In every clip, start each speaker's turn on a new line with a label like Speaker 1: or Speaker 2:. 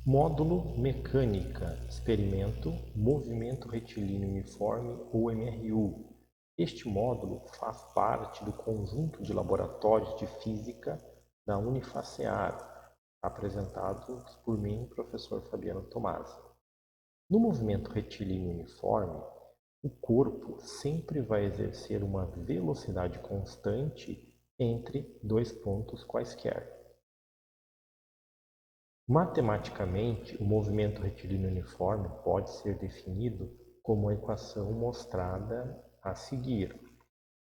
Speaker 1: Módulo Mecânica, Experimento, Movimento Retilíneo Uniforme ou MRU. Este módulo faz parte do conjunto de laboratórios de física da Unifacear, apresentados por mim, professor Fabiano Tomasi. No movimento retilíneo uniforme, o corpo sempre vai exercer uma velocidade constante entre dois pontos quaisquer. Matematicamente, o movimento retilíneo uniforme pode ser definido como a equação mostrada a seguir,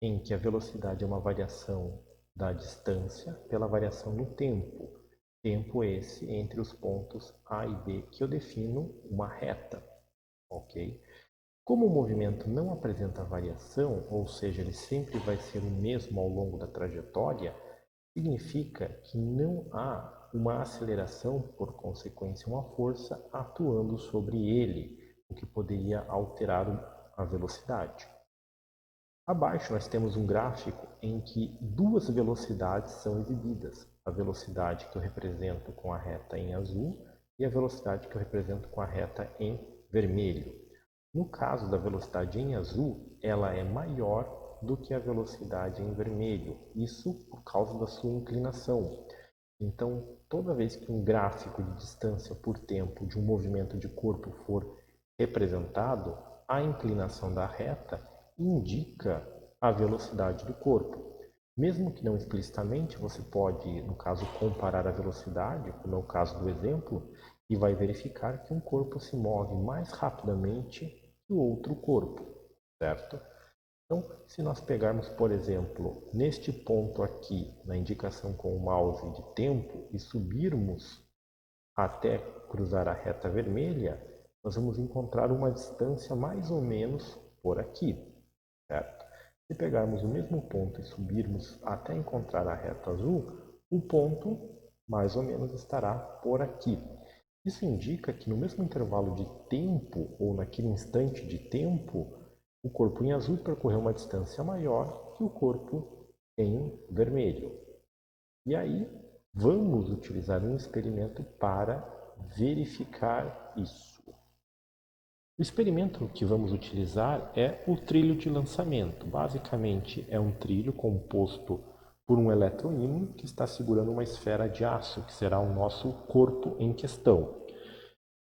Speaker 1: em que a velocidade é uma variação da distância pela variação no tempo. Tempo esse entre os pontos A e B, que eu defino uma reta, ok? Como o movimento não apresenta variação, ou seja, ele sempre vai ser o mesmo ao longo da trajetória, significa que não há uma aceleração, por consequência, uma força atuando sobre ele, o que poderia alterar a velocidade. Abaixo nós temos um gráfico em que duas velocidades são exibidas. A velocidade que eu represento com a reta em azul e a velocidade que eu represento com a reta em vermelho. No caso da velocidade em azul, ela é maior do que a velocidade em vermelho. Isso por causa da sua inclinação. Então, toda vez que um gráfico de distância por tempo de um movimento de corpo for representado, a inclinação da reta indica a velocidade do corpo. Mesmo que não explicitamente, você pode, no caso, comparar a velocidade, como é o caso do exemplo, e vai verificar que um corpo se move mais rapidamente que o outro corpo, certo? Então, se nós pegarmos, por exemplo, neste ponto aqui, na indicação com o mouse de tempo, e subirmos até cruzar a reta vermelha, nós vamos encontrar uma distância mais ou menos por aqui, certo? Se pegarmos o mesmo ponto e subirmos até encontrar a reta azul, o ponto mais ou menos estará por aqui. Isso indica que no mesmo intervalo de tempo, ou naquele instante de tempo, o corpo em azul percorreu uma distância maior que o corpo em vermelho. E aí, vamos utilizar um experimento para verificar isso. O experimento que vamos utilizar é o trilho de lançamento. Basicamente, é um trilho composto por um eletroímã que está segurando uma esfera de aço, que será o nosso corpo em questão.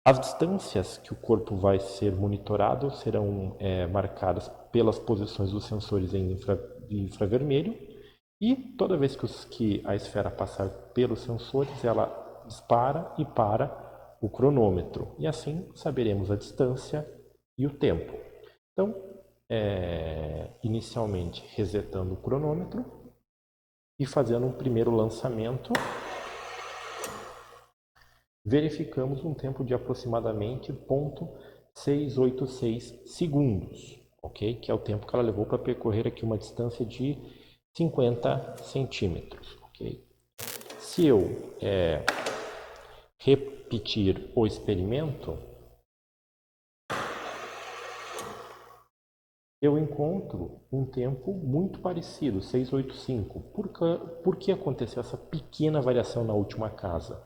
Speaker 1: As distâncias que o corpo vai ser monitorado serão marcadas pelas posições dos sensores em infravermelho e toda vez que a esfera passar pelos sensores, ela dispara e para o cronômetro. E assim saberemos a distância e o tempo. Então, inicialmente resetando o cronômetro e fazendo um primeiro lançamento, verificamos um tempo de aproximadamente 0,686 segundos, ok? Que é o tempo que ela levou para percorrer aqui uma distância de 50 centímetros, ok? Se eu repetir o experimento, eu encontro um tempo muito parecido, 685. Por que aconteceu essa pequena variação na última casa?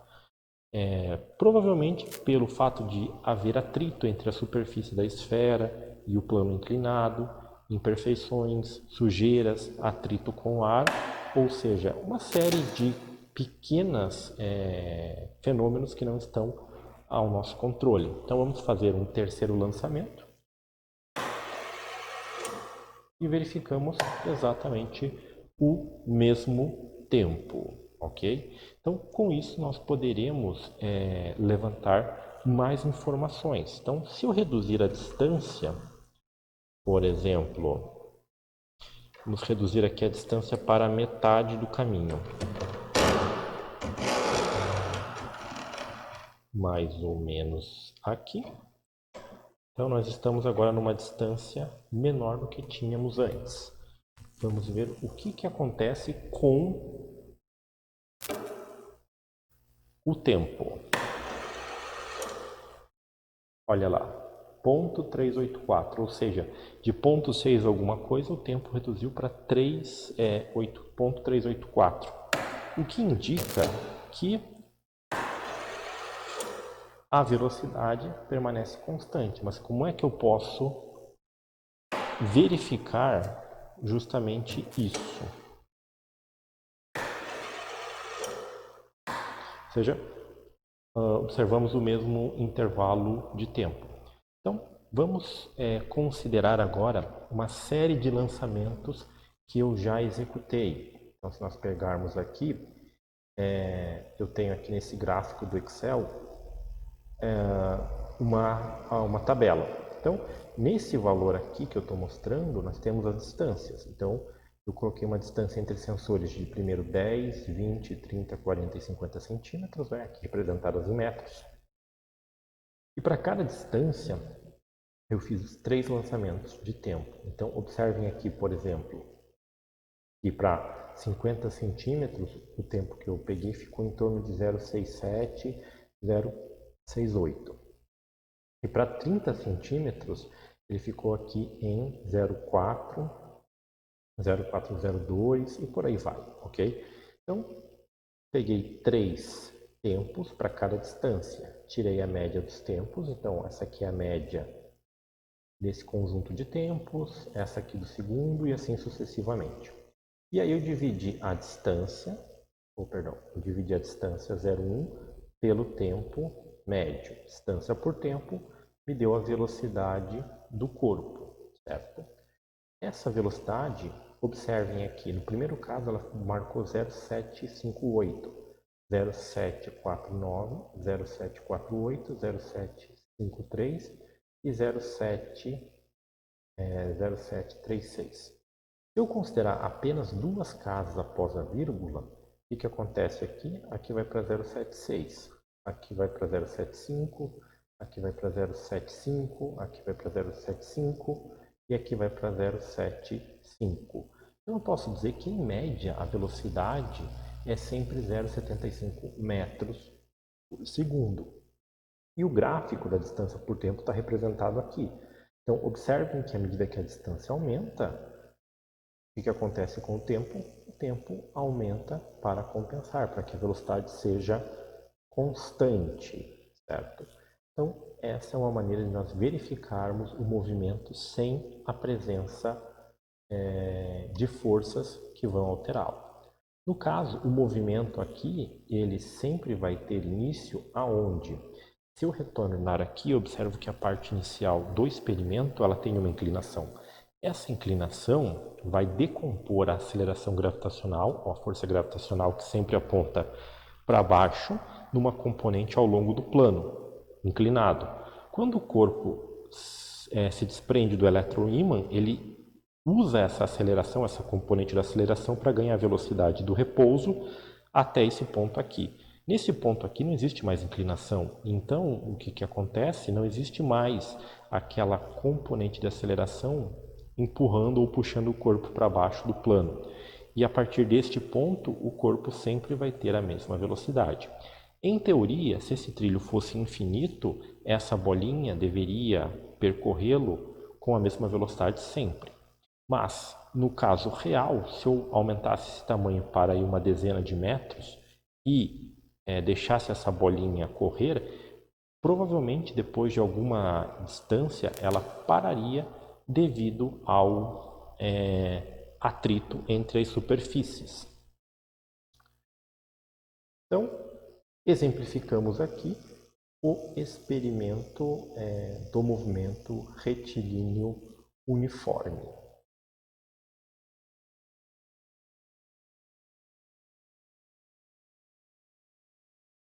Speaker 1: Provavelmente pelo fato de haver atrito entre a superfície da esfera e o plano inclinado, imperfeições, sujeiras, atrito com o ar, ou seja, uma série de pequenos fenômenos que não estão ao nosso controle. Então vamos fazer um terceiro lançamento e verificamos exatamente o mesmo tempo, ok? Então, com isso, nós poderemos levantar mais informações. Então, se eu reduzir a distância, por exemplo, vamos reduzir aqui a distância para a metade do caminho. Mais ou menos aqui. Então, nós estamos agora numa distância menor do que tínhamos antes. Vamos ver o que acontece com o tempo. Olha lá, 0,384, ou seja, de 0,6 alguma coisa, o tempo reduziu para 0,384, o que indica que a velocidade permanece constante. Mas como é que eu posso verificar justamente isso? Ou seja, observamos o mesmo intervalo de tempo. Então, vamos considerar agora uma série de lançamentos que eu já executei. Então, se nós pegarmos aqui, eu tenho aqui nesse gráfico do Excel uma tabela. Então, nesse valor aqui que eu estou mostrando, nós temos as distâncias. Então, eu coloquei uma distância entre sensores de primeiro 10, 20, 30, 40 e 50 centímetros, aqui representadas em metros. E para cada distância, eu fiz os 3 lançamentos de tempo. Então, observem aqui, por exemplo, que para 50 centímetros, o tempo que eu peguei ficou em torno de 0,67, 0,68. E para 30 centímetros, ele ficou aqui em 0,4, 0,402 e por aí vai, ok? Então, peguei 3 tempos para cada distância. Tirei a média dos tempos, então essa aqui é a média desse conjunto de tempos, essa aqui do segundo e assim sucessivamente. E aí eu dividi a distância, eu dividi a distância 0,1 pelo tempo médio. Distância por tempo me deu a velocidade do corpo, certo? Essa velocidade, observem aqui, no primeiro caso ela marcou 0,758, 0,749, 0,748, 0,753 e 0,736. Se eu considerar apenas 2 casas após a vírgula, o que acontece aqui? Aqui vai para 0,76, aqui vai para 0,75, aqui vai para 0,75, aqui vai para 0,75 e aqui vai para 0,75. Então eu posso dizer que em média a velocidade é sempre 0,75 metros por segundo. E o gráfico da distância por tempo está representado aqui. Então observem que à medida que a distância aumenta, o que acontece com o tempo? O tempo aumenta para compensar, para que a velocidade seja constante, certo? Então, essa é uma maneira de nós verificarmos o movimento sem a presença de forças que vão alterá-lo. No caso, o movimento aqui, ele sempre vai ter início aonde? Se eu retornar aqui, eu observo que a parte inicial do experimento ela tem uma inclinação. Essa inclinação vai decompor a aceleração gravitacional, ou a força gravitacional que sempre aponta para baixo, numa componente ao longo do plano, inclinado. Quando o corpo se desprende do eletroímã, ele usa essa aceleração, essa componente da aceleração, para ganhar a velocidade do repouso até esse ponto aqui. Nesse ponto aqui não existe mais inclinação, então o que acontece? Não existe mais aquela componente de aceleração empurrando ou puxando o corpo para baixo do plano. E a partir deste ponto, o corpo sempre vai ter a mesma velocidade. Em teoria, se esse trilho fosse infinito, essa bolinha deveria percorrê-lo com a mesma velocidade sempre. Mas, no caso real, se eu aumentasse esse tamanho para aí uma dezena de metros e deixasse essa bolinha correr, provavelmente depois de alguma distância ela pararia devido ao atrito entre as superfícies. Então, exemplificamos aqui o experimento do movimento retilíneo uniforme.